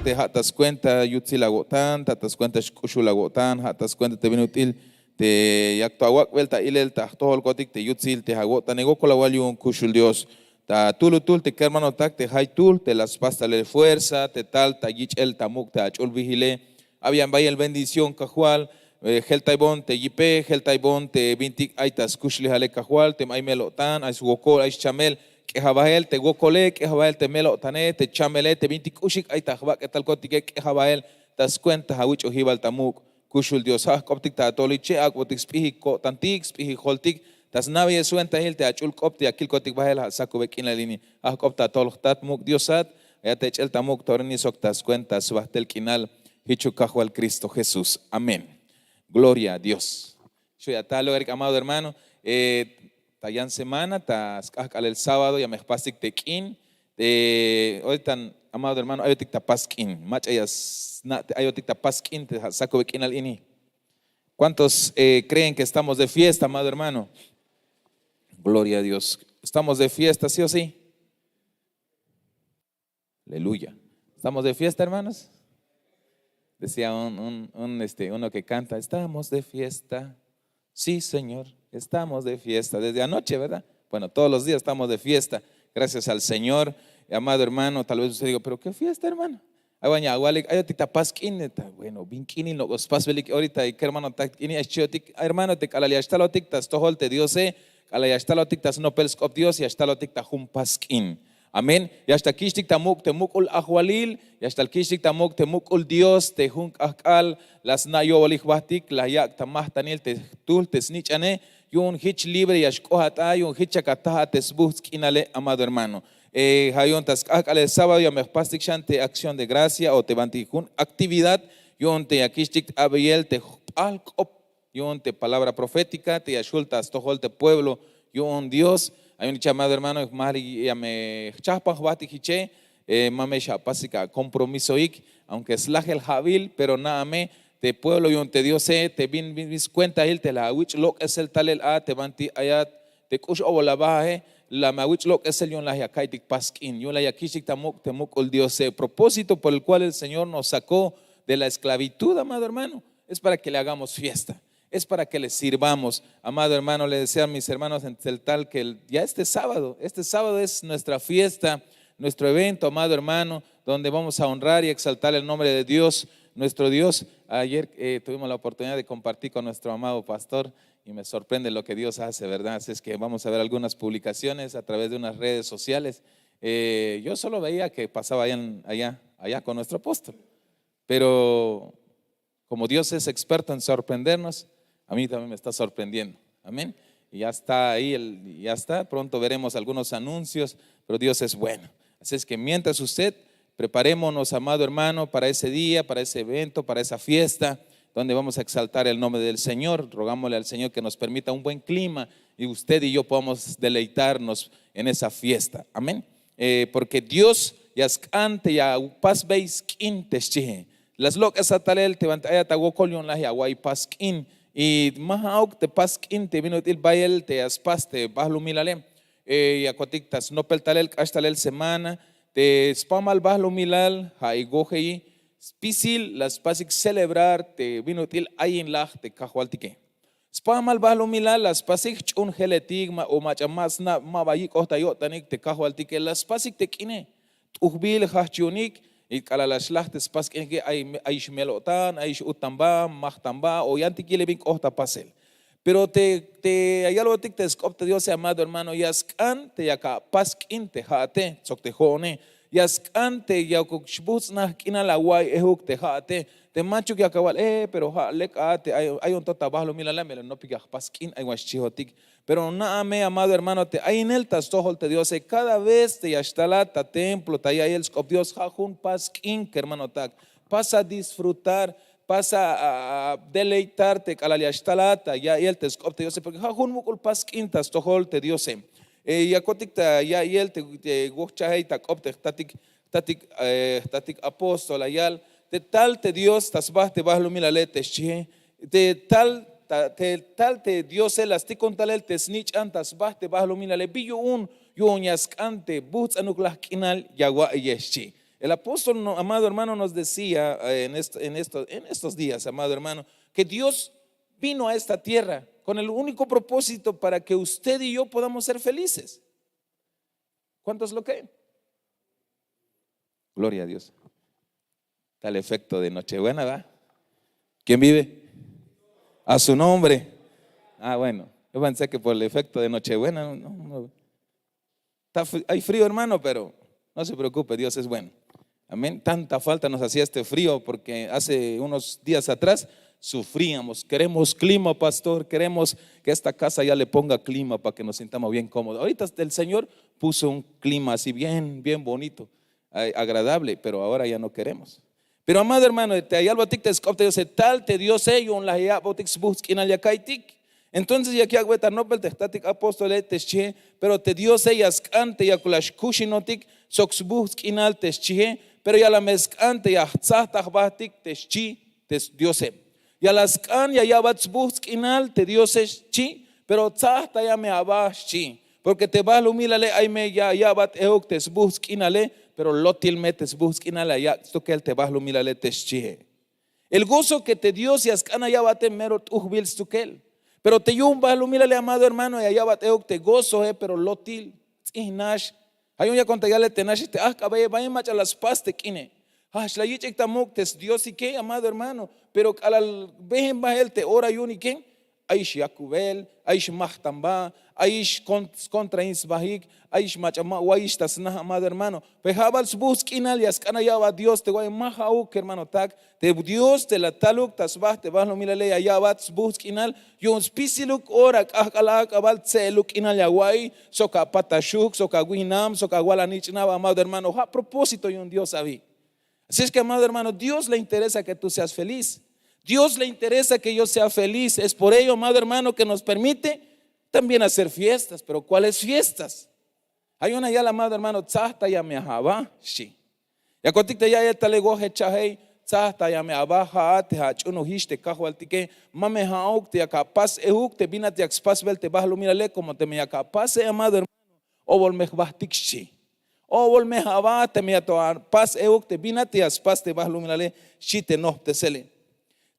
te hatas cuenta yutzilagotan, tatas cuenta shkushulagotan, hatas cuenta te vinutil te yaktuawak velta ilel ta toholkotik te yutzil te hagotan negokolawaliun kushul Dios. Ta tulutul te hermano tak te haytul te las pastale fuerza te tal ta yich el tamuk te achul vigile habían vaya el bendición cajual heltaibon te yipe heltaibon te vintik aitas kushli hale cajual te maimelotan ay sugokol ay chamel que jabael te gokole que jabael te melotane te chamele te vintik ushik ay tajba que tal kotike que jabael tas cuenta hawich ohibal tamuk kushul Dios ha koptik ta toliche akwotik spihi ko tantik spihi holtik tas navi suenta hil te achul kopti akil kotik bahel saku bekin la lini ah kopta toltat muk Diosat ya te echel tamuk torni soktas cuenta subahtel kinal hichu al Cristo Jesús. Amén. Gloria a Dios. Yo ya tal lugar amado hermano tayan semana tas el sábado ya me pasik tekin hoy tan amado hermano ayotik tapaskin mach ayas ayotik tapaskin te saku bekin al ini. ¿Cuántos creen que estamos de fiesta, amado hermano? Gloria a Dios. ¿Estamos de fiesta, sí o sí? Aleluya. ¿Estamos de fiesta, hermanos? Decía uno que canta, estamos de fiesta. Sí, Señor, estamos de fiesta. Desde anoche, ¿verdad? Bueno, todos los días estamos de fiesta. Gracias al Señor. Amado hermano, tal vez usted diga, ¿pero qué fiesta, hermano? Bueno, vinkini no ospas velik ahorita y que hermano takini achiotik hermano te kalaliashtalotik tas toholte Diose kalayashtalotik tas no pelskop Dios y ashtalotik ta humpaskin. Amén. Y hasta kishtik tamuk temukul ahwalil y hasta el kishtik tamuk temukul Dios te hunk akal las nayo walihbatik la yak tamah tanil te tul te snichane yun hich libre y ashkohata yun hichakataha tesbuskinale amado hermano. Hayon tas el sábado ya me pastik chante acción de gracia o te bantikun actividad yon te akishtik abiel te alkop yon te palabra profética te ashultas tohol te pueblo yon Dios hay un llamado hermano mari ya me chapa batik hiche mame pasika compromiso ik aunque es la el jabil pero nada me te pueblo yon te Dios te bin cuenta él te la wich lo es el tal el a te banti ayat te kush o la baje la mawich lo que es el yon la yakaitik paskin yon la yakishik tamuk temukul Dios propósito por el cual el Señor nos sacó de la esclavitud, amado hermano, es para que le hagamos fiesta, es para que le sirvamos. Amado hermano, le deseo a mis hermanos en el tal que ya este sábado es nuestra fiesta, nuestro evento, amado hermano, donde vamos a honrar y exaltar el nombre de Dios, nuestro Dios. Ayer tuvimos la oportunidad de compartir con nuestro amado pastor y me sorprende lo que Dios hace, ¿verdad? Así es que vamos a ver algunas publicaciones a través de unas redes sociales. Yo solo veía que pasaba allá con nuestro apóstol, pero como Dios es experto en sorprendernos, a mí también me está sorprendiendo. Amén. Y ya está ahí, ya está. Pronto veremos algunos anuncios, pero Dios es bueno. Así es que mientras usted, preparémonos, amado hermano, para ese día, para ese evento, para esa fiesta, donde vamos a exaltar el nombre del Señor. Rogámosle al Señor que nos permita un buen clima y usted y yo podamos deleitarnos en esa fiesta. Amén. Porque Dios yaskante ya pas veis quintesche las locas atalel te vantaya tagokolion la yaguay paskin y mahauk te paskin te vino til bael te aspaste bahlu milale yakotik tas nopel talel kastalel semana te spamal bahlu milal haigohei spisil las pasik celebrar te vino til ayin lah te kahualtike spamal bahlu milal las pasik chun heletigma o machamas na mabayik ohtayo tanik te kahualtike las pasik te kine uhbil hachionik y kalalashlah te spas que hay shmelotan hay utamba mahtamba o yantikile bin ohta pasel pero te ayalo tik te skopte Dios amado hermano yaskan te yaka paskin te hate sokte jone yaskan te yakukshbusna kina la wai ehuk te hate te macho que acabal pero ha lekate hay un tota bahlo milala no piga paskin hay waschihotik pero naame amado hermano te hay en el tastohol te Dios cada vez te yashtalata templo te hay el skop Dios hajun paskin que hermano tak pasa a disfrutar pasa a deleitarte kalaliashtalata ya el te skop te Dios porque hajun mukul paskin tastohol te Dios yakotik ta ya el te gochahei tak opte tatik apóstol ayal de tal te Dios tasbah te bahlo milalete de tal te Dios el asti contal el te snitch antas bah te bahlo milale billo un yo yaskante buts anuklah kinal yagua yeshi El apóstol, amado hermano, nos decía en estos días, amado hermano, que Dios vino a esta tierra con el único propósito para que usted y yo podamos ser felices. ¿Cuántos lo creen? Gloria a Dios. Está el efecto de Nochebuena, ¿va? ¿Quién vive? A su nombre. Ah, bueno, yo pensé que por el efecto de Nochebuena. No. Hay frío, hermano, pero no se preocupe, Dios es bueno. Amén. Tanta falta nos hacía este frío porque hace unos días atrás sufríamos. Queremos clima, pastor. Queremos que esta casa ya le ponga clima para que nos sintamos bien cómodos. Ahorita el Señor puso un clima así bien bonito, agradable, pero ahora ya no queremos. Pero amado hermano, te ayalbatik te escopte Dios tal te dio sello en la yabotik buskin al yakaitik. Entonces ya que agüeta no pel te estatic apóstol te pero te dio sellas ante ya kulash kushinotik sox buskin al te pero ya la mezcante ya tzahtak batik te dio se. Ya las can ya yabats buskin al te dio se pero tzahta ya me abash porque te va lumilale ay me ya yabat euk te buskin ale pero lotil metes busquinala ya esto que él te va a lumilale teschihe. El gozo que te dio si ascana ya bate mero tuhbil stukel. Pero te yum va a lumilale amado hermano y allá bate te gozo pero lotil inash. Hay un ya contra ya le tenash te cabe va en macha las paste kine. La yichek tamuk tes Dios y que amado hermano, pero al vejen va él te ora yuni quién. Aish Yakubel, Aish Mahtamba, Aish contra Insbahik, Aish Machama, Waish Tasna, amado hermano. Pejabal busquinal y ascana ya va Dios, te voy a mahauk, hermano tak, te Dios te la taluk, tasbah, te vas lo milale, allá va busquinal, yon spisiluk ora, kakalak, abal tseluk inal yawai, soca patashuk, soca guinam, soca gualanichnaba, amado hermano. A propósito, y un Dios sabí. Así es que, amado hermano, Dios le interesa que tú seas feliz. Dios le interesa que yo sea feliz. Es por ello, amado hermano, que nos permite también hacer fiestas. Pero ¿cuáles fiestas? Hay una ya, amado hermano, tzahta ya me ajaba, sí. Ya conticte ya te le goje chahei, tzahta ya me abaja, te hachuno histe cajo altike, mame hauk te capaz euk te vina te expas vel te bajo mírale como te me capaz, amado hermano, o volme bahtik sí. O volme jaba te me atoar pas euk te vina te expas te bajo mírale, sí te no te sele.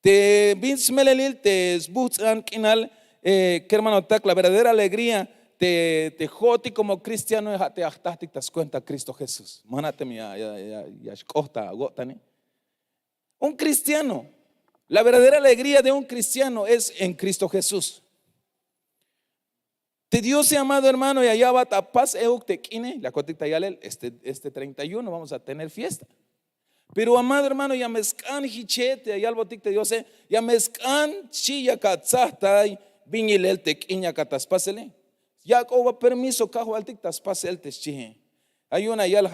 Te vins melelil te sbutzan kinal que hermano tak la verdadera alegría te joti como cristiano te achtastik tas cuenta Cristo Jesús. Manate mi ya costa gotane. Un cristiano, la verdadera alegría de un cristiano es en Cristo Jesús. Te Dios amado hermano y allá va paz euk te kine la cotita yalel este 31 vamos a tener fiesta. Pero amado hermano, ya mezcan hichete, allá al botic te Dios, ya mezcan chilla katzahtai, vinilel te quiña kataspasele. Ya coba permiso cajo altic taspasel te chije. Hay una yal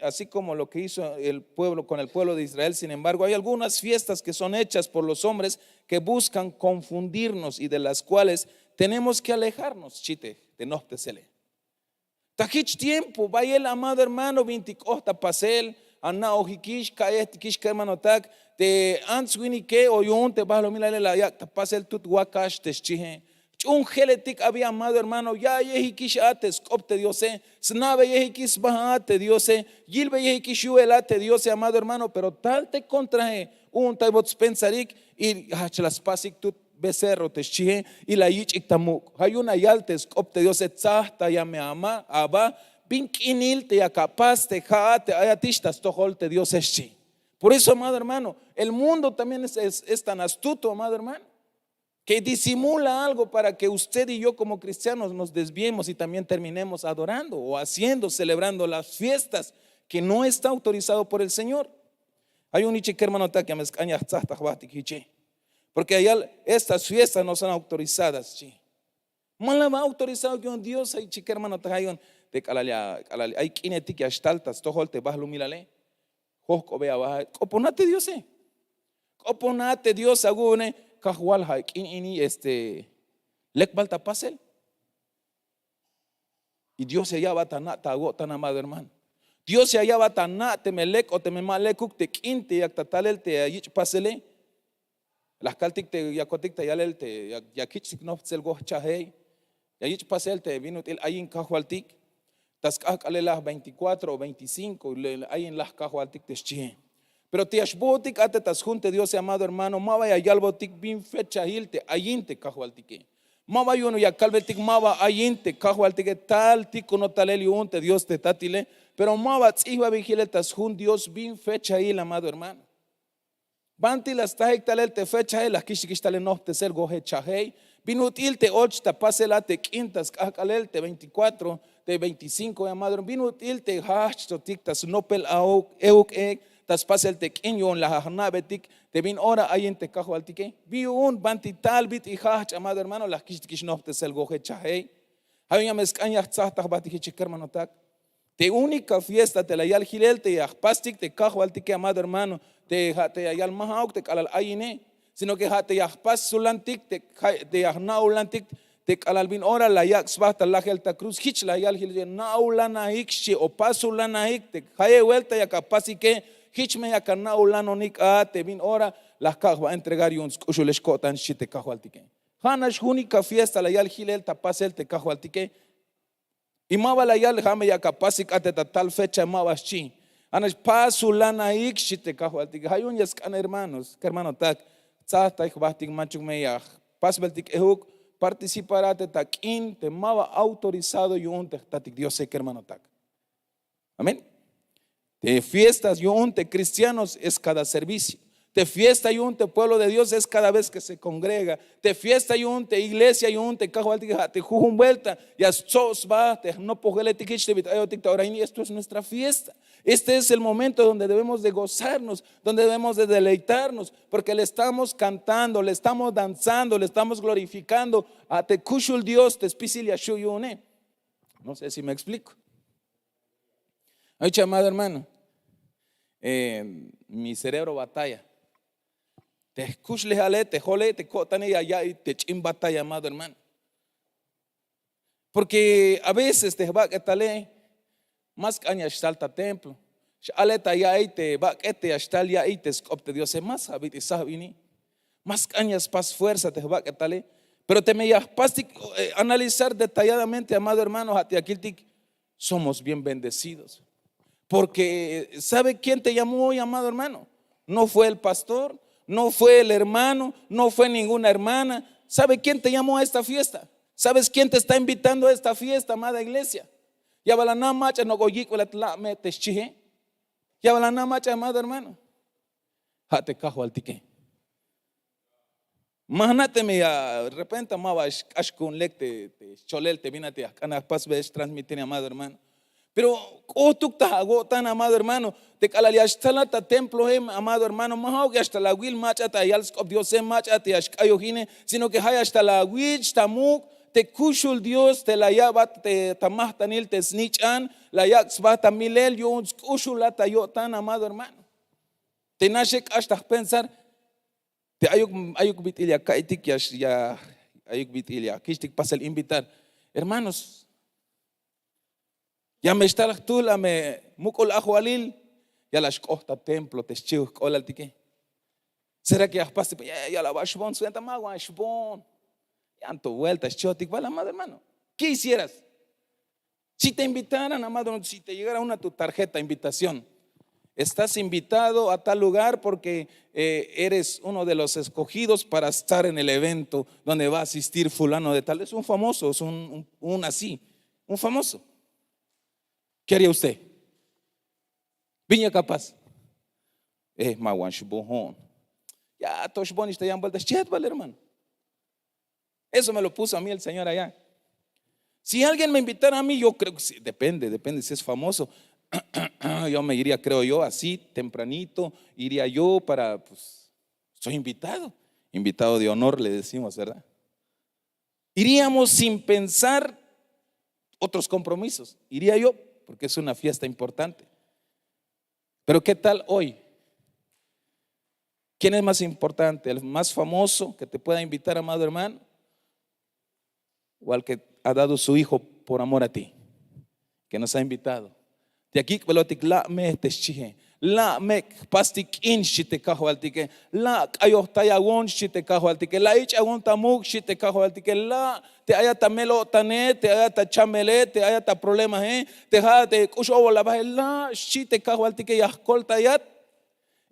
así como lo que hizo el pueblo con el pueblo de Israel. Sin embargo, hay algunas fiestas que son hechas por los hombres que buscan confundirnos y de las cuales tenemos que alejarnos, chite, de no te sele. Tajich tiempo, vaya el amado hermano, 20 pasel. Anna ojikish kaet kish hermano tak te answini ke oyun te vas lo mila la ya te pasa el tut wakash te chihe un geletik había amado hermano ya yehikish ates copte diose snabe yehikis bahate diose gilbe yehikish uelate diose amado hermano pero tal te contrae un taibot pensarik y las pasik tut becerro te chihe y la yich iktamuk hay una yaltes copte diose tzahta ya me ama aba Pinkinil te capaz te jaate ayatistas tojol te Dios es. Por eso, amado hermano, el mundo también es tan astuto, amado hermano, que disimula algo para que usted y yo como cristianos nos desviemos y también terminemos adorando o haciendo, celebrando las fiestas que no está autorizado por el Señor. Hay un ichi hermano que me escaña porque allá estas fiestas no son autorizadas. Mala va autorizado que un Dios hay chique hermano tahayon de calalia hay kinetic astaltas tojol te vas lumilale hosco vea baja oponate Dios oponate Dios agune cajual hay ini lek balta pasel y Dios se hallaba tan amado hermano. Dios se hallaba tan te melek o te memalekuk te quinte y actatalel te ayich pasele las caltic te yacotic te yalel te yakich no sel go chahei y ayich pasel te vino el ayin cajualtic. Tas kakale las 24 o 25, ahí en las cajualtic te. Pero te ashbotik ate tas junte Dios amado hermano, mava ya yalbotik bin fecha hilte, ayinte cajualtique. Mava yuno ya calvetik mava ayinte cajualtique tal tico no taleli unte Dios te tatile, pero mava tsiva vigile tas jun Dios bin fecha hil amado hermano. Banti las tajek talel te fecha hil, las kishikishtale no te ser goje chahei. Binutil te 8 te pasela te quintas kakalel te 24 te 25 amado. Binutil te hach tiktas nopel euk ek tas pasel te quinyo la hanabetik te bin ora ayen te kajo altike. Biun banti tal bit y hach amado hermano las kishikish no te ser goje chahei. Había mezcaña tzahta batiki chikermanotak. Te única fiesta te la yal hilel te yahpastik te kajo altike amado hermano te yal mahauk te kalal ayine. Sino que te yahpas sulantik te yahnaulantik te kalalbin ora la yaksbahta la gelta cruz hich la yal hil naulana ikshi o pasulana ik te haye vuelta ya capasi que hich me ya naulano nik te bin ora la kahwa entregar yuns ushulesh kotan shite kahwaltike hanash única fiesta la yal hilel tapasel te kahwaltike y mava la yal hame ya capasi ate tal fecha mavas chi anash pasulana ikshi te kahwaltike hayun yaskan hermanos que hermano tak tzahta ik bahtik machuk meyah pasbeltik ehuk participarate takin te mava autorizado yun te tatik Dios sé que hermano tak. Amén. De fiestas yun te cristianos es cada servicio. De fiesta yun te pueblo de Dios es cada vez que se congrega. De fiesta yun te iglesia yun te kajualtik te jujun vuelta ya sos va te no pogeletikich te bitayotik tauraini. Esto es nuestra fiesta. Este es el momento donde debemos de gozarnos, donde debemos de deleitarnos, porque le estamos cantando, le estamos danzando, le estamos glorificando a te kushul Dios te spicilia shuyune. No sé si me explico. Ay, amado hermano, mi cerebro batalla. Te escuchle jale, te jole, te cotane y allá y te chin batalla, amado hermano. Porque a veces te va que tale más caña salta templo. Aleta ya te va que te hasta ya te scopte Dios más habit y sabini. Más cañas pas fuerza te va que tale. Pero te me ya analizar detalladamente, amado hermano, hati aquí somos bien bendecidos. Porque ¿sabe quién te llamó hoy, amado hermano? No fue el pastor, no fue el hermano, no fue ninguna hermana. ¿Sabe quién te llamó a esta fiesta? ¿Sabes quién te está invitando a esta fiesta, amada iglesia? Ya va la namacha no goyik la tla me te chije. Ya va la namacha, amado hermano. Hate cajo al tique. Imagínate me de repente amaba ashkun lecte cholel te vinate a canas pas ves transmitir, amado hermano. Pero tú tan amado hermano, te calalia hasta la templo, amado hermano, más que hasta la will match at ayalskop Dios match at ayojine, sino que hay hasta la witch tamuk, te kushul Dios, te la yabat, te tamahtanil, te snichan, la yaxbata milel, yo kushulata yo tan amado hermano. Te nashek hasta pensar, te ayuk bitilia kaitik ya ayuk bitilia, kishtik pasa el invitar, hermanos. Ya me está la me mukol ajualil ya las costa templo te chiu cola al tique. ¿Será que ya paste ya la bashbon suenta más bashbon? Ya en tu vuelta chotic vale madre hermano. ¿Qué hicieras? Si te invitaran, amado, si te llegara una tu tarjeta invitación, estás invitado a tal lugar porque eres uno de los escogidos para estar en el evento donde va a asistir fulano de tal. Es un famoso, es un así, un famoso. ¿Qué haría usted? Viña capaz. Mawan shbohon. Ya toshbon está ya en vueltas. Vale, hermano. Eso me lo puso a mí el Señor allá. Si alguien me invitara a mí, yo creo que sí, depende si es famoso. Yo me iría, creo yo, así tempranito. Iría yo para, pues, soy invitado de honor, le decimos, ¿verdad? Iríamos sin pensar otros compromisos. Iría yo, porque es una fiesta importante. Pero ¿qué tal hoy? ¿Quién es más importante? ¿El más famoso que te pueda invitar, amado hermano? ¿O al que ha dado su hijo por amor a ti? Que nos ha invitado. De aquí, La me pastik in shite kajo altike. La ayo tayagon shite kajo altike. La ich agon tamuk shite kajo altike. La te haya tamelo tane, te haya ta chamele, te haya ta problema te haya te kusho la baje la shite kajo altike yahkol tayat.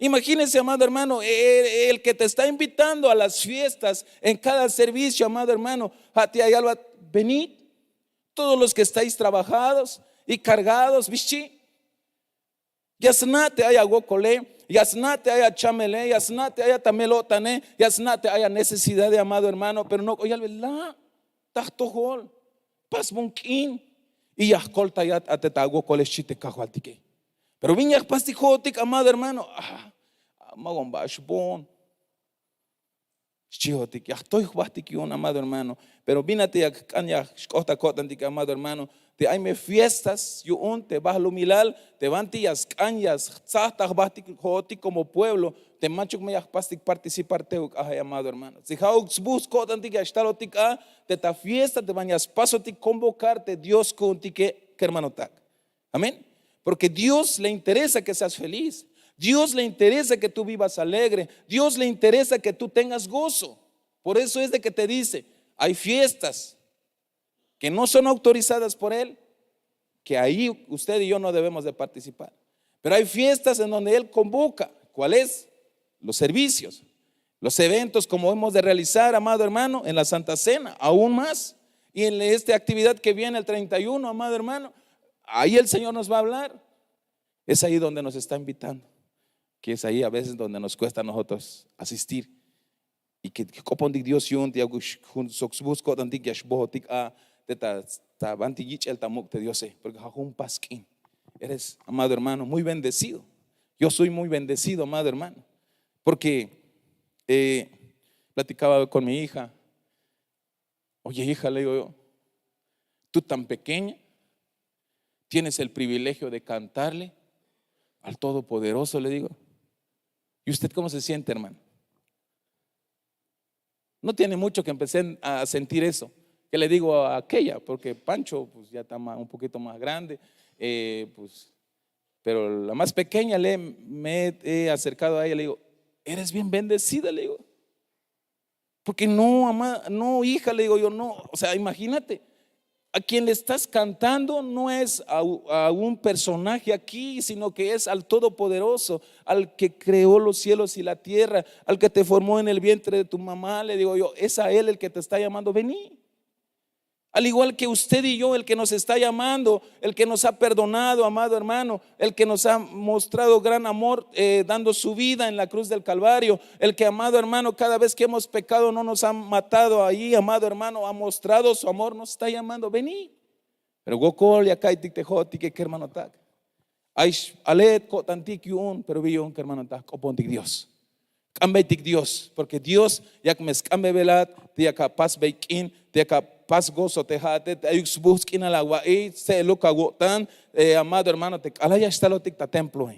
Imagínese, amado hermano, el que te está invitando a las fiestas en cada servicio, amado hermano, venid, todos los que estáis trabajados y cargados, bichi. Yasnate haya gokole, yasnate haya chamele, yasnate haya tamelotane, yasnate haya necesidad de, amado hermano, pero no, oye, la, tahtohol, pasbunkin, y yahkol tayat atetago kole chite kahualtique. Pero viña pastijotic, amado hermano, magon bashbon. Chihotic, ya estoy juastiquión, amado hermano. Pero vínate a caña, costa cotantic, amado hermano. Te hay me fiestas, yo te vas a lumilal, te van tías cañas, tzahtas bastic jotic como pueblo, te macho me pastic participar teu, amado hermano. Si haux bus cotantic, ya está lotic, te ta fiesta, te bañas pasotic convocarte, Dios contique, que hermano tac. Amén. Porque Dios le interesa que seas feliz. Dios le interesa que tú vivas alegre. Dios le interesa que tú tengas gozo. Por eso es de que te dice, hay fiestas que no son autorizadas por Él, que ahí usted y yo no debemos de participar. Pero hay fiestas en donde Él convoca. ¿Cuál es? Los servicios, los eventos como hemos de realizar, amado hermano, en la Santa Cena, aún más. Y en esta actividad que viene el 31, amado hermano, ahí el Señor nos va a hablar. Es ahí donde nos está invitando, que es ahí a veces donde nos cuesta a nosotros asistir. Y que copon de Dios yun te agush jun soxbus cotan dik yashbotik ta bantillich el tamuk te Dios porque jajun pasquín. Eres, amado hermano, muy bendecido. Yo soy muy bendecido, amado hermano, porque platicaba con mi hija. Oye, hija, le digo yo, tú tan pequeña tienes el privilegio de cantarle al Todopoderoso, le digo. ¿Y usted cómo se siente, hermano? No tiene mucho que empecé a sentir eso. Que le digo a aquella, porque Pancho pues ya está un poquito más grande, pues, pero la más pequeña me he acercado a ella, le digo, eres bien bendecida, le digo. Porque no, hija, le digo yo, no, o sea, imagínate. A quien le estás cantando no es a un personaje aquí, sino que es al Todopoderoso, al que creó los cielos y la tierra, al que te formó en el vientre de tu mamá. Le digo yo, es a Él el que te está llamando, vení. Al igual que usted y yo, el que nos está llamando, el que nos ha perdonado, amado hermano, el que nos ha mostrado gran amor dando su vida en la cruz del Calvario, el que, amado hermano, cada vez que hemos pecado no nos ha matado ahí, amado hermano, ha mostrado su amor, nos está llamando, vení. Pero gokol ya kaitik tejoti que hermano tak. Aish alet kotantik yun, pero vi yun que hermano tak opontik Dios. Cambetik Dios, porque Dios ya que me escambe velat, te capaz beikin, te capaz gozo te jate, te ayux busquin al agua y se lo cagotan, amado hermano, te alaya está lo ticta templo.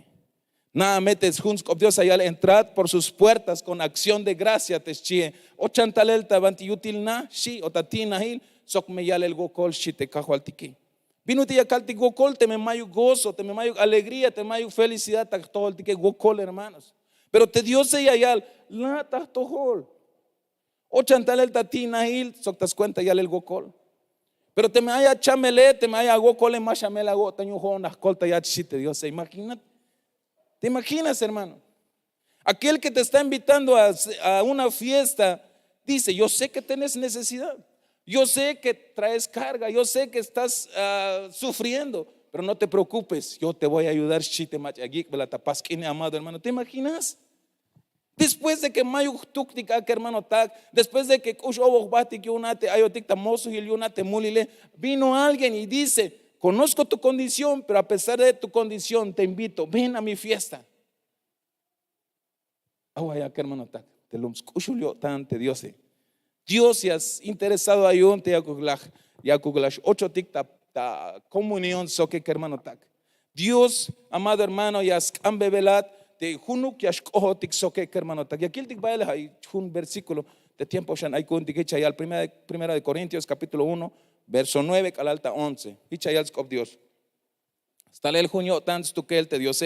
Nada metes juntos con Dios allá, entrad por sus puertas con acción de gracia te chie. O chantalel tabanti util na, shi, o tatina hil, sok me yale el gokol, shi te cajo al tiki. Vino te yakalti gokol, te me mayo gozo, te me mayo alegría, te me mayo felicidad, te todo el tiki gokol, hermanos. Pero te dio se yayal, la tahtojol. O chantal el tatina hil, soctas cuenta yal el gokol. Pero te me haya chamele, te me haya gokol en más chamela gota, y un joven ascolta ya chiste, Dios se imagínate. ¿Te imaginas, hermano? Aquel que te está invitando a una fiesta dice, yo sé que tienes necesidad, yo sé que traes carga, yo sé que estás sufriendo, pero no te preocupes, yo te voy a ayudar. Amado hermano, ¿te imaginas? Después de que mayo tuktika que hermano tak, después de que vino alguien y dice, conozco tu condición, pero a pesar de tu condición te invito, ven a mi fiesta. Que hermano tak, te lo escucho tante Dios. Dios se has interesado a yon te yakuglash 8 tikta comunión soque que hermano tak. Dios, amado hermano, yas cambe velat te junuk yash cojo tik soque que hermano tak. Y aquí el tik baile hay un versículo de tiempo shan hay kun tik chayal primera de Corintios capítulo 1 verso 9 al alta 11. Y chayal scop Dios. Hasta el junio tan tu que él te Dios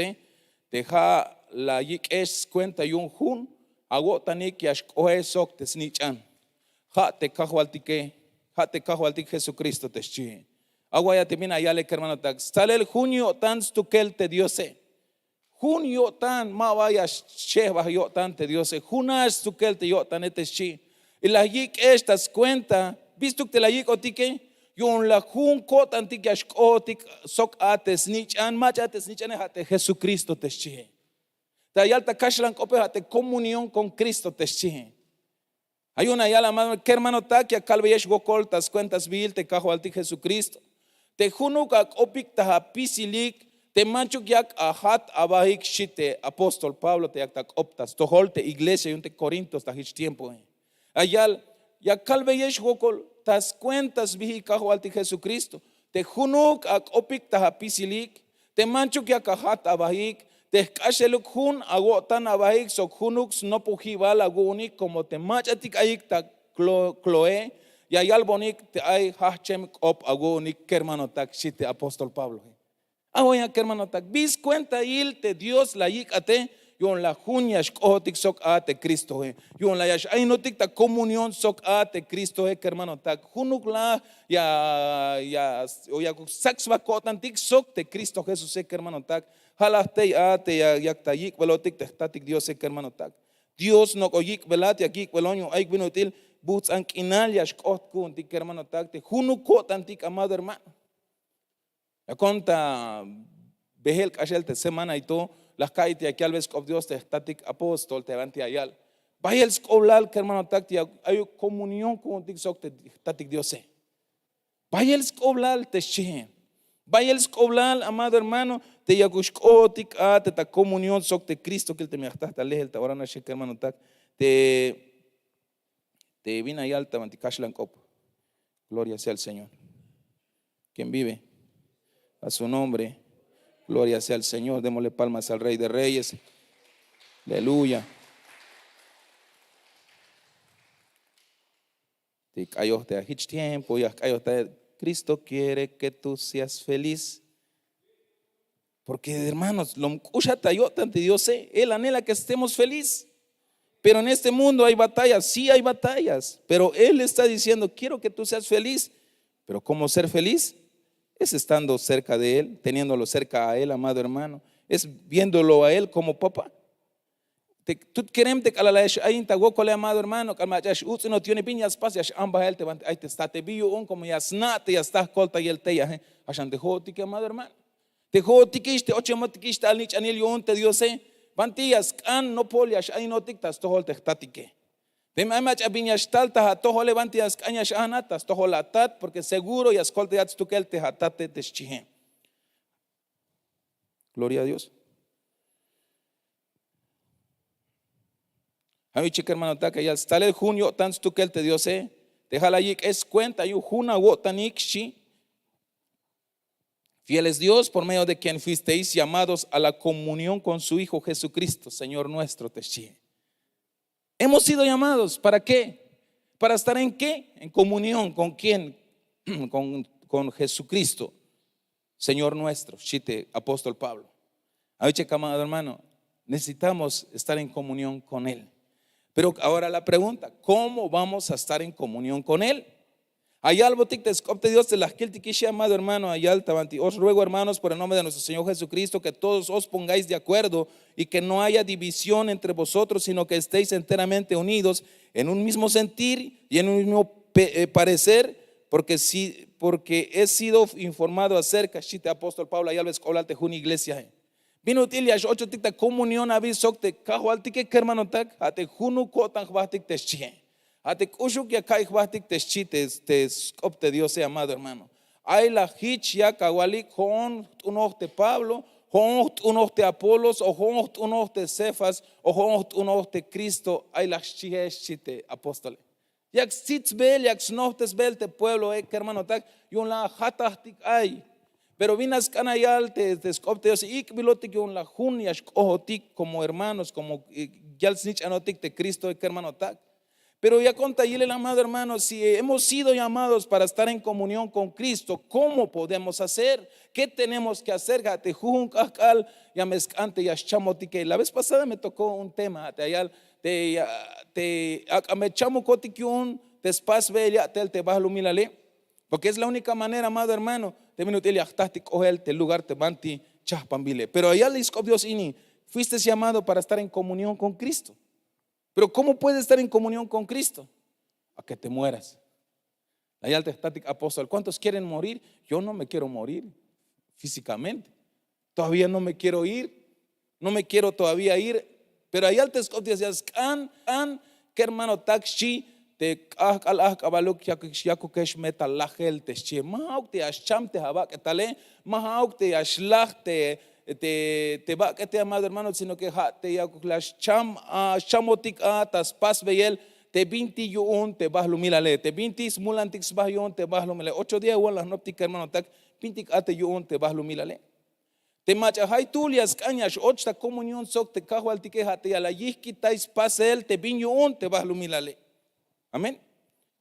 deja la yik es cuenta yun hun, agotanik yash kohe sok te snichan. Ja te kahualtik Jesucristo te chi. Agua ya te mina yale que hermano tak. Sale el junio tan stukel te diose. Junio tan ma vayas sheba yo tan te diose. Junas stukel te yo tan te chi. Y la yik estas cuenta, visto que la yik otike, yon la jun kot antik yash kotik sok ates nichan, mach ates nichan hate Jesucristo te chi. Ta yalta kashlan kope hate comunión con Cristo te chi. Hay una ya la mano que hermano takia calveyesh gokoltas cuentas bil te cajo alti Jesucristo. Te junuk ak opik taha pisilik te manchuk yak ahat abahik shite apóstol Pablo te yak tak optas to holte iglesia y un te Corintos ta hich tiempo. Ayal ya calveyesh gokol tas cuentas bihi cajo alti Jesucristo. Te junuk ak opik taha pisilik te manchuk yak ahat abahik te kasheluk hun agotan abahik sok hunuk no pujival agunik como te machatik ayik ta cloe y ayal bonik te ay hachem op agunik hermano tak shite apóstol Pablo. Ahoya hermano tak bis cuenta il te Dios la yik ate yon la junyash kotik sok ate Cristo yon la yash ay notik ta comunión sok ate Cristo hermano tak hunuk la ya saksva kotan tik sok te Cristo Jesús hermano tak halastei ate yak tayik velotik tehtatik Dios hermano tak Dios no koyik velati akik velonyo ay vinotil buts ankinal yash kot kun tik hermano tak te hunuk kotan tik amado hermano ya conta behel kashel te semana y to las caite aquí al vez con Dios te static apóstol te vanti ayal vaya el scoblal que hermano tak hay comunión con tik sok te static Dios vaya el scoblal te che vaya el scoblal amado hermano te yagushkotik te ta comunión sok te Cristo que te me hasta lejel ta orana she hermano tak te vina ayal ta vanti kashlan kop gloria sea al Señor quien vive a su nombre. Gloria sea al Señor. Démosle palmas al Rey de Reyes. Aleluya. Te cayó de hich tiempo. Ya cayó de Cristo quiere que tú seas feliz. Porque hermanos, lo escucha tayota ante Dios. Él anhela que estemos felices. Pero en este mundo hay batallas. Sí hay batallas. Pero Él está diciendo, quiero que tú seas feliz. Pero ¿cómo ser feliz? Es estando cerca de Él, teniéndolo cerca a Él, amado hermano. Es viéndolo a Él como papá. Tú querem te calalash ahí en tagokole, amado hermano. Calmayash utsi no tiene piñas pas yash amba él te van ahí te está te vio un como ya snate ya está colta y el te ya ashan te joti que amado hermano. Te joti que este ocho matikish tal nich anil yon te Dios vantías can no poliash ahí no tictas to hol te tatike. Te mamach abiñash tal ta to hol levantias cañash anatas to hol atat porque seguro y ascolte ya tu que el te hatate te chihe. Gloria a Dios. A mi chica hermano ta que ya está el junio tan tu que el te Dios déjala yik es cuenta yu juna wotanik shi. Fiel es Dios por medio de quien fuisteis llamados a la comunión con su Hijo Jesucristo, Señor nuestro te chihe. Hemos sido llamados, ¿para qué? ¿Para estar en qué? En comunión, ¿con quién? Con Jesucristo, Señor nuestro, chite, apóstol Pablo. Ahorita, amado hermano, necesitamos estar en comunión con Él. Pero ahora la pregunta, ¿cómo vamos a estar en comunión con Él? Ayal botik te escopte Dios te las kiltikishi, amado hermano, ayal tabanti. Os ruego, hermanos, por el nombre de nuestro Señor Jesucristo, que todos os pongáis de acuerdo y que no haya división entre vosotros, sino que estéis enteramente unidos en un mismo sentir y en un mismo parecer, porque he sido informado acerca, chite apóstol Pablo, ayal ves colate una iglesia. Vino tilias ocho ticta comunión avisok te cajo altike hermano tak, ate junu kotan jbatik te chie. Atek ushuk ya kai jbatik te chite te scopte Dios amado hermano. Hay la hich ya kawalik hon unos de Pablo, hon unos de Apolos, o hon unos de Cefas, o hon unos de Cristo. Hay la chite apóstol. Yak sitzbel yak snohtes bel te pueblo hermano tak yon la hatahtik ay. Pero vinas canayal te scopte Dios ik bilotik yon la jun yash ohotik como hermanos como yal snich anotik te Cristo hermano tak. Pero ya contayele el amado hermano, si hemos sido llamados para estar en comunión con Cristo, ¿cómo podemos hacer? ¿Qué tenemos que hacer? La vez pasada me tocó un tema, porque es la única manera, amado hermano, pero allá le dijo Dios, fuiste llamado para estar en comunión con Cristo. Pero ¿cómo puedes estar en comunión con Cristo? A que te mueras. Allá el apóstol, ¿cuántos quieren morir? Yo no me quiero morir físicamente. Todavía no me quiero ir. No me quiero todavía ir. Pero allá el tesco dice, que hermano taxi te abaluk yakukesh metal lagel te che mauk te asham te habak etale mauk te ashlach te va que te amado hermano, sino que te yakuklash cham chamotik tas pas beyel te 21 te vas lumilale te 20 mulantix bayon te vas lumile 8 días igual las noptic hermano tak pintik ate yun te vas lumilale te macha hay tulias cañas 8 comunión sok te kahwal tike hate ya la yiki tais pasel te 21 te vas lumilale. Amén.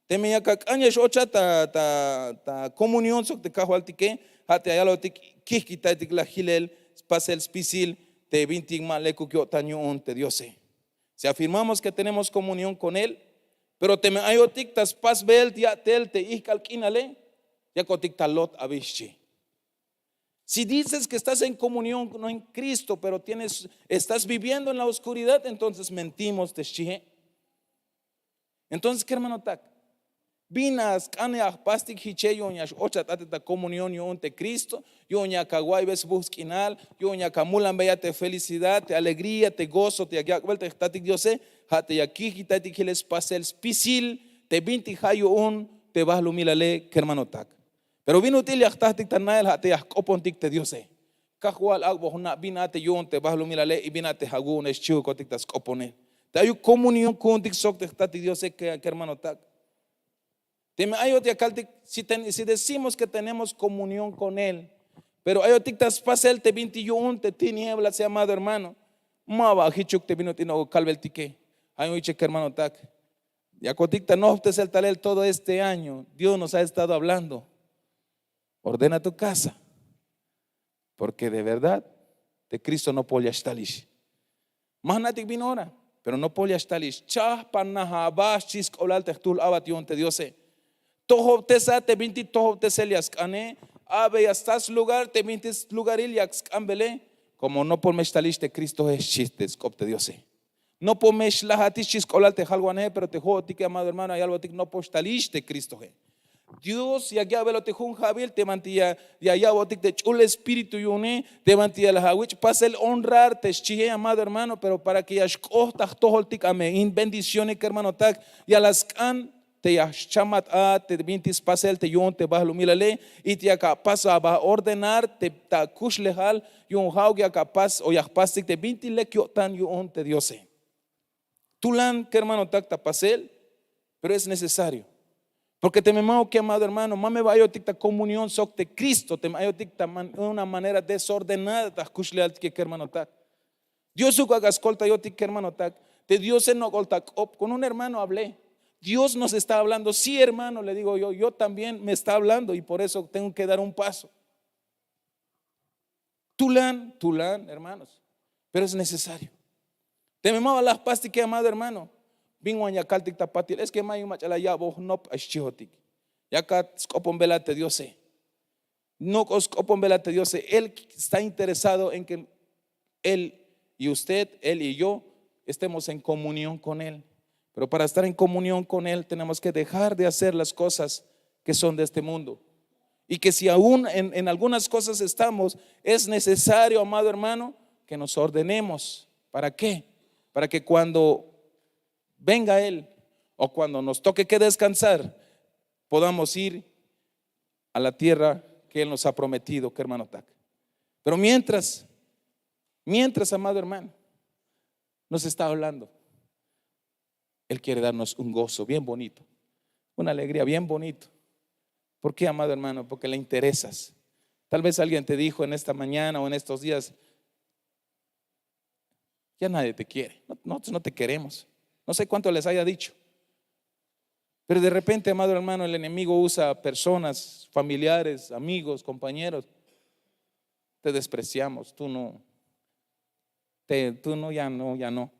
Te me yaka cañas 8 ta comunión sok te kahwal tike hate ya lo tik kiki tik la hilel pasel spisil te 20 maleku kyo tañun te diose. Si afirmamos que tenemos comunión con Él, pero te me ayotik tas pas bel ya tel te ihkalkinale ya kotik talot abishi. Si dices que estás en comunión no en Cristo, pero estás viviendo en la oscuridad, entonces mentimos te shije. Entonces, ¿qué hermano tak? Vinas kaneach pastik hiche yoñash ochat ateta comunión yon te Cristo, yoña kaguay ves busquinal, yoña kamulan bella te felicidad, te alegría, te gozo, te agiakwel te tatik diose, hate yakiki tatik hiles pasel spisil, te binti hayo te vas lumilale, que hermano tak. Pero vino util yaktatik tanael hate yakopontik te diose. Kajual agbohna binate yon te vas lumilale y binate hagun es chiu kotik tas kopone. Te hay comunión con tik sok te tatik diose que hermano tak. Si decimos que tenemos comunión con Él, pero hay otras pasel te 21 te tinieblas, amado hermano, mava hichuk te vino tino calvel tique. Hay un que hermano tak. Ya coticta no te el talel todo este año. Dios nos ha estado hablando. Ordena tu casa, porque de verdad de Cristo no poliastalish. Más natik vino ahora, pero no poliastalish. Chah panaha bash chisk olal tehtul abation te diose. Toho tesa te 20 toho teselias kane abe estás lugar te 20 lugariliax ambele como no por mestalish de Cristo es chistes copte diose no por meshlahatis chiscolal te jalguane pero te joti que amado hermano hay algo no postalish de Cristo je Dios ya ya velo te jun jabil te mantilla ya ya botic de chul espíritu yune te mantilla la hawich pasa el honrar te chije amado hermano pero para que ya shkohtah toholtik ame in bendiciones que hermano tak ya las can te chamat te vintis pasel te yon te bahlu milale y te capaz a ordenar te ta kush lehal yon hau ya capaz o ya pasik te vinti le tan yon te diose tulan que hermano takta pasel pero es necesario porque te me mao que amado hermano mame vaya ticta comunión sok de Cristo te mayo ticta una manera desordenada ta kush lehal que hermano tak Dios su escolta yo tic hermano tak te Dios no golta con un hermano hablé. Dios nos está hablando, sí hermano, le digo yo también me está hablando y por eso tengo que dar un paso. Tulán, hermanos, pero es necesario. Te me mava las pastas que amado hermano, bingo añacaltic tapatil, es que mayo machala ya vos no aschihotic, ya acá scopon velate Dios no scopon velate Dios él está interesado en que él y usted, él y yo estemos en comunión con él. Pero para estar en comunión con Él tenemos que dejar de hacer las cosas que son de este mundo. Y que si aún en algunas cosas estamos, es necesario, amado hermano, que nos ordenemos. ¿Para qué? Para que cuando venga Él o cuando nos toque que descansar, podamos ir a la tierra que Él nos ha prometido, que hermano Tac. Pero mientras, amado hermano, nos está hablando. Él quiere darnos un gozo bien bonito, una alegría bien bonito. ¿Por qué, amado hermano? Porque le interesas. Tal vez alguien te dijo en esta mañana o en estos días, ya nadie te quiere, nosotros no te queremos. No sé cuánto les haya dicho, Pero de repente, amado hermano, el enemigo usa personas, familiares, amigos, compañeros. Te despreciamos, tú no, ya no, ya no.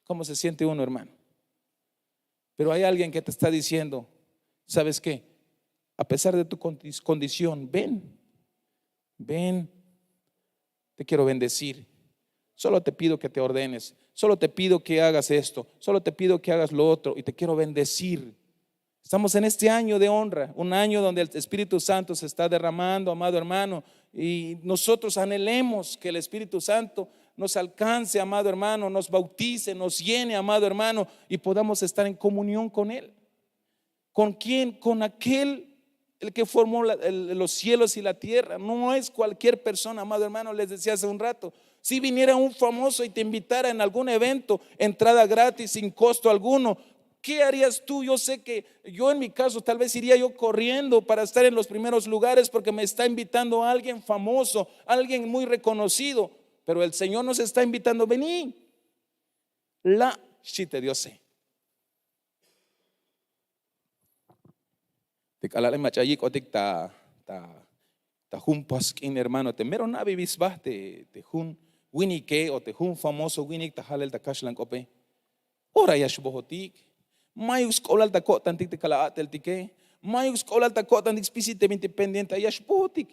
¿Cómo se siente uno, hermano? Pero hay alguien que te está diciendo, ¿sabes qué? A pesar de tu condición, ven, te quiero bendecir. Solo te pido que te ordenes, solo te pido que hagas esto, solo te pido que hagas lo otro y te quiero bendecir. Estamos en este año de honra, un año donde el Espíritu Santo se está derramando, amado hermano, y nosotros anhelemos que el Espíritu Santo nos alcance, amado hermano, nos bautice, nos llene, amado hermano, y podamos estar en comunión con Él. ¿Con quién? Con aquel el que formó los cielos y la tierra. No es cualquier persona, amado hermano. Les decía hace un rato, si viniera un famoso y te invitara en algún evento, entrada gratis, sin costo alguno, ¿qué harías tú? Yo sé que yo en mi caso tal vez iría yo corriendo para estar en los primeros lugares porque me está invitando a alguien famoso, alguien muy reconocido. Pero el Señor nos está invitando, vení. La shite Dios. Te calale machayik otik ta jun paskin hermano te mero na vivis bah te jun winnie que o te jun famoso winnie ta halel ta kashlan kope. Ora ya shbohotik. Mayus kolal ta ko tantik te kala atel tike. Mayus kolal ta ko tantik spisi te independiente ya shbohotik.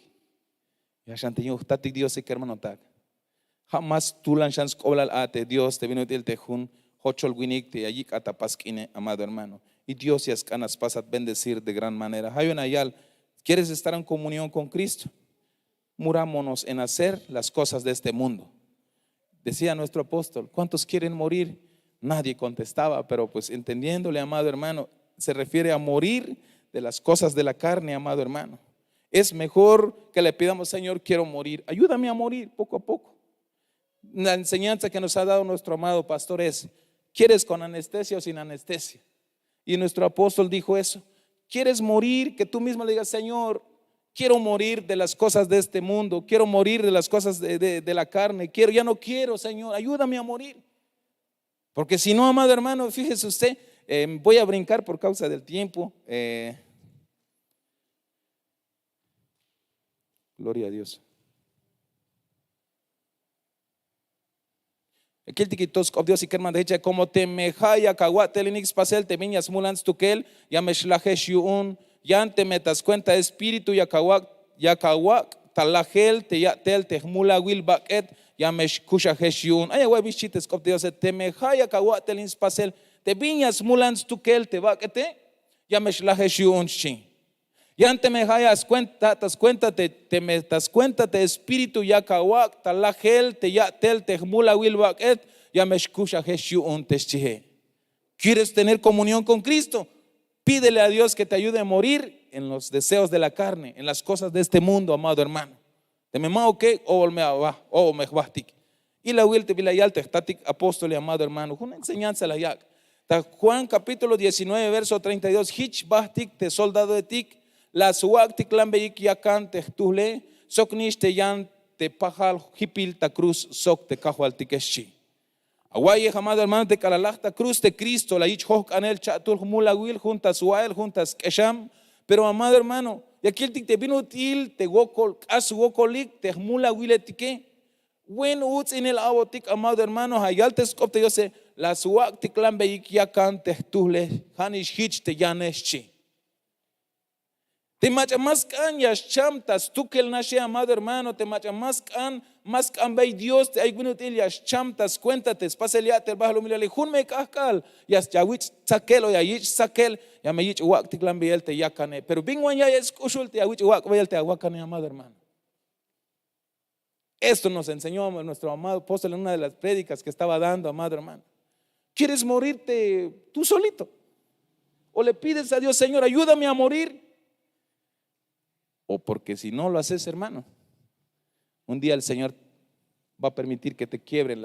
Ya shantiyo tatik Dios que hermano tak. Jamás tulan shans kolal ate Dios te vino te jun hochol winnie te ayik ata paskine amado hermano. Y Dios y as canas pasat bendecir de gran manera. Hayon ayal, ¿quieres estar en comunión con Cristo? Murámonos en hacer las cosas de este mundo. Decía nuestro apóstol, ¿cuántos quieren morir? Nadie contestaba, pero pues entendiéndole, amado hermano, se refiere a morir de las cosas de la carne, amado hermano. Es mejor que le pidamos, Señor, quiero morir. Ayúdame a morir poco a poco. La enseñanza que nos ha dado nuestro amado pastor es, ¿quieres con anestesia o sin anestesia? Y nuestro apóstol dijo eso. ¿Quieres morir? Que tú mismo le digas, Señor, quiero morir de las cosas de este mundo, quiero morir de las cosas de la carne, ya no quiero, Señor, ayúdame a morir. Porque si no, amado hermano, fíjese usted, voy a brincar por causa del tiempo. Gloria a Dios. Aquel tiquitos of Dios y que hermano dice como te mejaya caguatelinix pasel te viñas mulans tukel ya meshlajesh yun ya te metas cuenta espíritu ya caguac talajel te ya tel te mula will baket ya meshkusha yun ay güey bichites of Dios te mejaya caguatelinix pasel te viñas mulans tukel te bakete ya meshlajesh yun chi ya te mejas cuenta, te metas cuenta, te espíritu ya kawak, talajel, te ya tel, te mula wilbak et, ya me escucha Jesús un testihe. ¿Quieres tener comunión con Cristo? Pídele a Dios que te ayude a morir en los deseos de la carne, en las cosas de este mundo, amado hermano. Te me mao que o me va o me bastik. Y la will te vilayal te estatic apóstol amado hermano, una enseñanza la yak. Juan capítulo 19 verso 32, hich bastik te soldado de tik. La suakti klambeik yakan te tule soknish te yan te pajal hipil ta cruz sok te kahual tikeshi. Aguaye amado hermano te kalalachta cruz de Cristo la ich hok anel chatul mula will juntas wael juntas kesham. Pero amado hermano, y aquí el te vino til te wokol as wokolik te mula will etike. When uts in el abotik amado hermano hayal te skopte yo se la suakti klambeik yakan te tule hanish hich te yaneshi. Te machamascan yas chamtas, tú que el nashe amado hermano, te machamascan, mascan bay Dios, te hay guinutil yas chamtas, cuéntate, spaseliate el bajo humilde, jun me cascal, yas yawich saquel o yayich saquel, ya me yich uak ticlan biel te yakane, pero binguan ya es cushul te yawich uak biel te aguacane amado hermano. Esto nos enseñó nuestro amado apóstol en una de las prédicas que estaba dando, amado hermano. ¿Quieres morirte tú solito? ¿O le pides a Dios, Señor, ayúdame a morir? O porque si no lo haces, hermano, un día el Señor va a permitir que te quiebren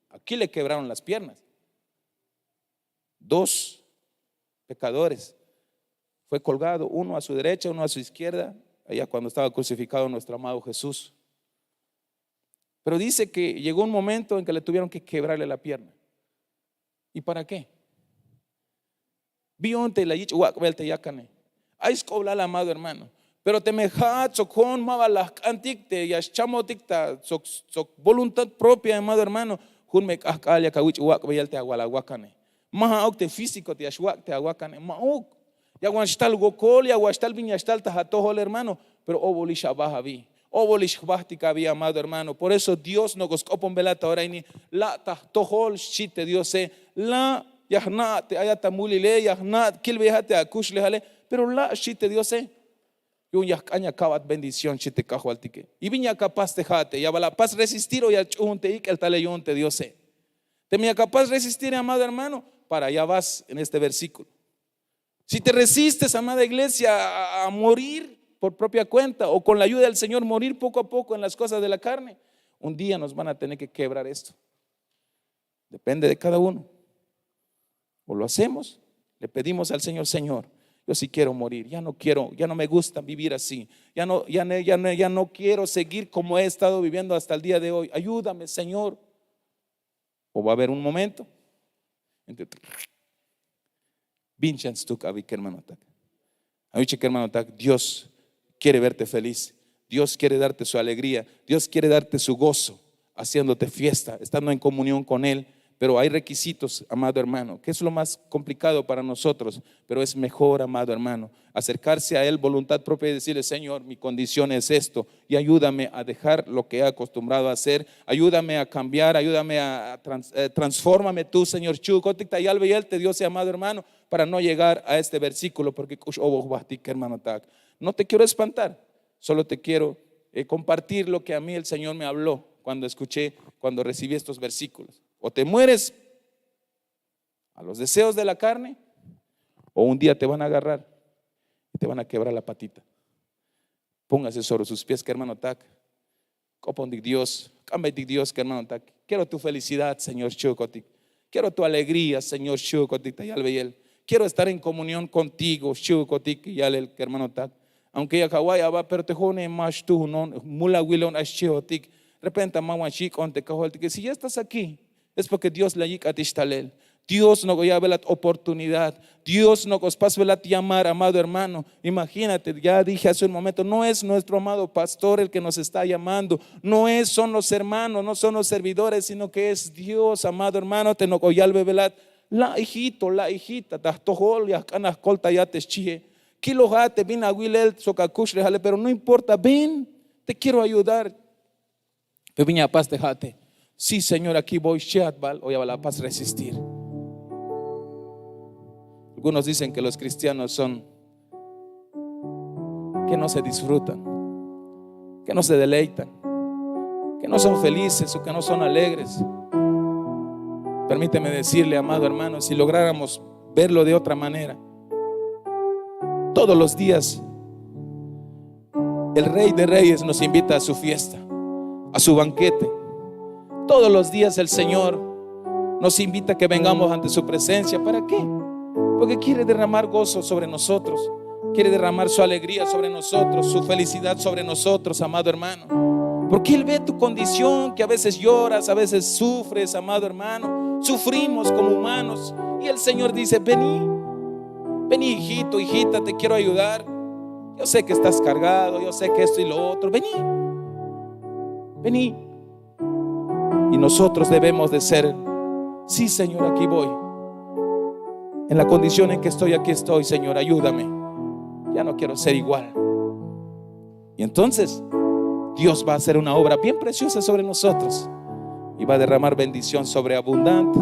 aquí le quebraron las piernas. 2 pecadores. Fue colgado, uno a su derecha, uno a su izquierda, allá cuando estaba crucificado nuestro amado Jesús. Pero dice que llegó un momento en que le tuvieron que quebrarle la pierna. ¿Y para qué? Bionte la yich wak belte yakane. Ais koblal amado hermano. Pero te meja con mabalas anticte y chamoticta sok voluntad propia amado hermano. Hun me kaskalia kawich wak belte agualawakane. Maha aukte físico te ashwak te aguacane. Mauk. Ya guanchtal gokol ya guanchtal viñastal tajatohol hermano. Pero obolisha baja vi. Obolish bahtika vi amado hermano. Por eso Dios no goskopon velata ahora ni la tajtohol shite Dios se la yahnat ayata mulile yahnat kilbehate akushle hale. Pero la shite Dios se. Y un yahcaña cabat bendición chite cajualtique. Y viña capaz de jate, ya va la paz resistir o ya chunte y que el taleyonte Dios sé. Te me capaz resistir, amado hermano, para allá vas en este versículo. Si te resistes, amada iglesia, a morir por propia cuenta o con la ayuda del Señor, morir poco a poco en las cosas de la carne, un día nos van a tener que quebrar esto. Depende de cada uno. O lo hacemos, le pedimos al Señor, Señor, yo sí quiero morir, ya no me gusta vivir así, ya no quiero seguir como he estado viviendo hasta el día de hoy. Ayúdame, Señor. O va a haber un momento en que Dios quiere verte feliz, Dios quiere darte su alegría, Dios quiere darte su gozo, haciéndote fiesta, estando en comunión con Él. Pero hay requisitos, amado hermano, que es lo más complicado para nosotros, pero es mejor, amado hermano, acercarse a Él, voluntad propia y decirle, Señor, mi condición es esto, y ayúdame a dejar lo que he acostumbrado a hacer, ayúdame a cambiar, ayúdame a transfórmame tú, Señor, Dios, amado hermano, para no llegar a este versículo, porque no te quiero espantar, solo te quiero compartir lo que a mí el Señor me habló cuando recibí estos versículos. O te mueres a los deseos de la carne, o un día te van a agarrar y te van a quebrar la patita. Póngase sobre sus pies, que hermano tac. Copon de Dios, cambia de Dios, que hermano tac. Quiero tu felicidad, Señor Chucotic. Quiero tu alegría, Señor Chucotic. Quiero estar en comunión contigo, Chucotic, y el hermano tac. Aunque ya Hawái va, pero te jone más tú, no mula wilon asheotic. Repente mamá chico onte que si ya estás aquí es porque Dios le yik atishtalel. Dios no goya velat oportunidad. Dios no gospas velat llamar, amado hermano. Imagínate, ya dije hace un momento, no es nuestro amado pastor el que nos está llamando. Son los hermanos, no son los servidores, sino que es Dios, amado hermano. Te no goya velat la hijita, tahtojol ya canas colta ya te chie. Kilojate bin aguilel sokakush rejale, pero no importa, ven, te quiero ayudar. Pepiña paz tejate. Sí, Señor, aquí voy, Sheatbal, hoy a la paz resistir. Algunos dicen que los cristianos son que no se disfrutan, que no se deleitan, que no son felices o que no son alegres. Permíteme decirle, amado hermano, si lográramos verlo de otra manera, todos los días el Rey de Reyes nos invita a su fiesta, a su banquete. Todos los días el Señor nos invita a que vengamos ante su presencia. ¿Para qué? Porque quiere derramar gozo sobre nosotros, quiere derramar su alegría sobre nosotros, su felicidad sobre nosotros, amado hermano. Porque Él ve tu condición, que a veces lloras, a veces sufres, amado hermano. Sufrimos como humanos y el Señor dice, vení, hijito, hijita, te quiero ayudar. Yo sé que estás cargado, yo sé que esto y lo otro. Vení. Y nosotros debemos de ser, sí, Señor, aquí voy. En la condición en que estoy, aquí estoy, Señor, ayúdame. Ya no quiero ser igual. Y entonces Dios va a hacer una obra bien preciosa sobre nosotros y va a derramar bendición sobreabundante.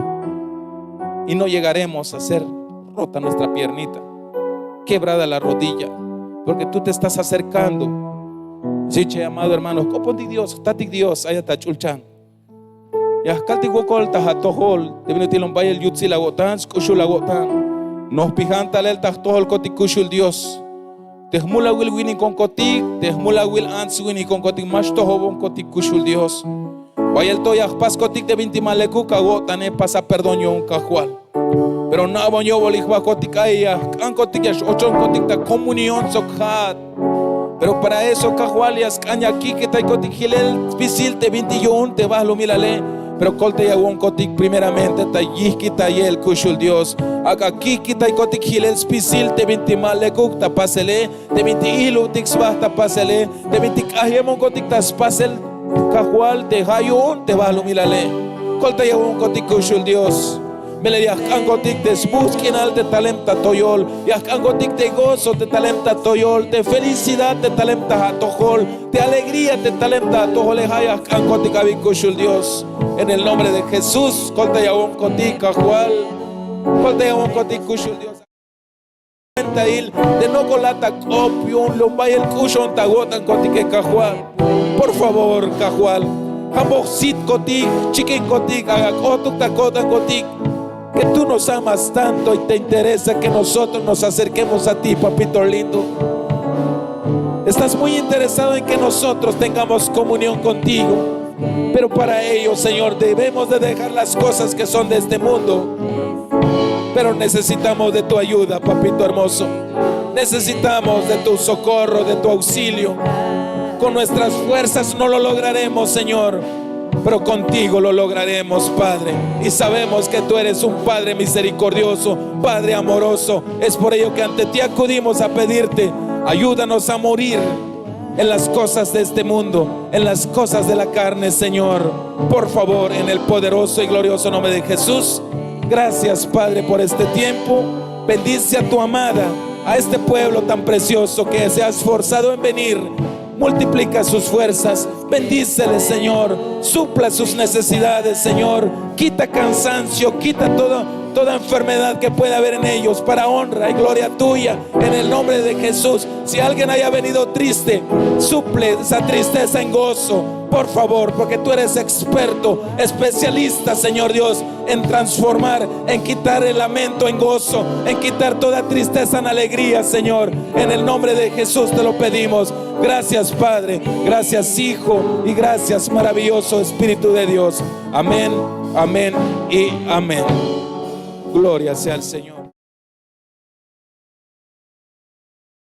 Y no llegaremos a ser rota nuestra piernita, quebrada la rodilla, porque tú te estás acercando. Sí, amado hermano, copon de Dios, tatic Dios, ayata chulchan. Ya kalti gokol tahatohol, debino tilon bayel yutsi la gotan, skushu la gotan. Nos pijanta el tahtohol kotikushul Dios. Tehmula wil wini con kotik, tehmula wil ans wini con kotik, mas tohobon kotikushul Dios. Bayel toya pas kotik de 20 maleku kagotan pasa perdonio un cajual. Pero no bonyo bolijba kotik aya, an kotik yash ochon kotik ta comunión sokhat. Pero para eso cajualias caña aquí que tai kotik hilel visil te 21 te vas lo milale. Pero colte ya un cotic primeramente ta yihkita yel kushul Dios. Aquí kita cotic hilel spisil te vinti male kuk ta pasele, te vinti ilu tix basta pasele, te vinti kahiemon cotic tas pasel kahual te hayun te balumilale. Colte ya un cotic kushul Dios. Me le diascan gotik de busquinal de talenta toyol, yascan gotik de gozo de talenta toyol, de felicidad de talenta tojol, de alegría de talenta tojol, yascan gotik abikushul Dios. En el nombre de Jesús, colta yawon gotik kahual, colta yawon gotik kushul Dios. De no colata copión, lo vaya el cushon tagotan gotik kahual. Por favor, kahual, hamboxit gotik, chicken gotik, agakotuk takotan gotik. Que tú nos amas tanto y te interesa que nosotros nos acerquemos a ti, papito lindo. Estás muy interesado en que nosotros tengamos comunión contigo. Pero para ello, Señor, debemos de dejar las cosas que son de este mundo. Pero necesitamos de tu ayuda, papito hermoso. Necesitamos de tu socorro, de tu auxilio. Con nuestras fuerzas no lo lograremos, Señor, pero contigo lo lograremos, Padre. Y sabemos que tú eres un Padre misericordioso, Padre amoroso. Es por ello que ante ti acudimos a pedirte, ayúdanos a morir en las cosas de este mundo, en las cosas de la carne, Señor. Por favor, en el poderoso y glorioso nombre de Jesús. Gracias, Padre, por este tiempo. Bendice a tu amada, a este pueblo tan precioso que se ha esforzado en venir. Multiplica sus fuerzas, bendícele, Señor, supla sus necesidades, Señor, quita cansancio, quita toda enfermedad que pueda haber en ellos, para honra y gloria tuya, en el nombre de Jesús. Si alguien haya venido triste, suple esa tristeza en gozo, por favor, porque tú eres experto, especialista, Señor Dios, en transformar, en quitar el lamento en gozo, en quitar toda tristeza en alegría, Señor. En el nombre de Jesús te lo pedimos. Gracias, Padre, gracias, Hijo, y gracias, maravilloso Espíritu de Dios. Amén, amén y amén. Gloria sea al Señor.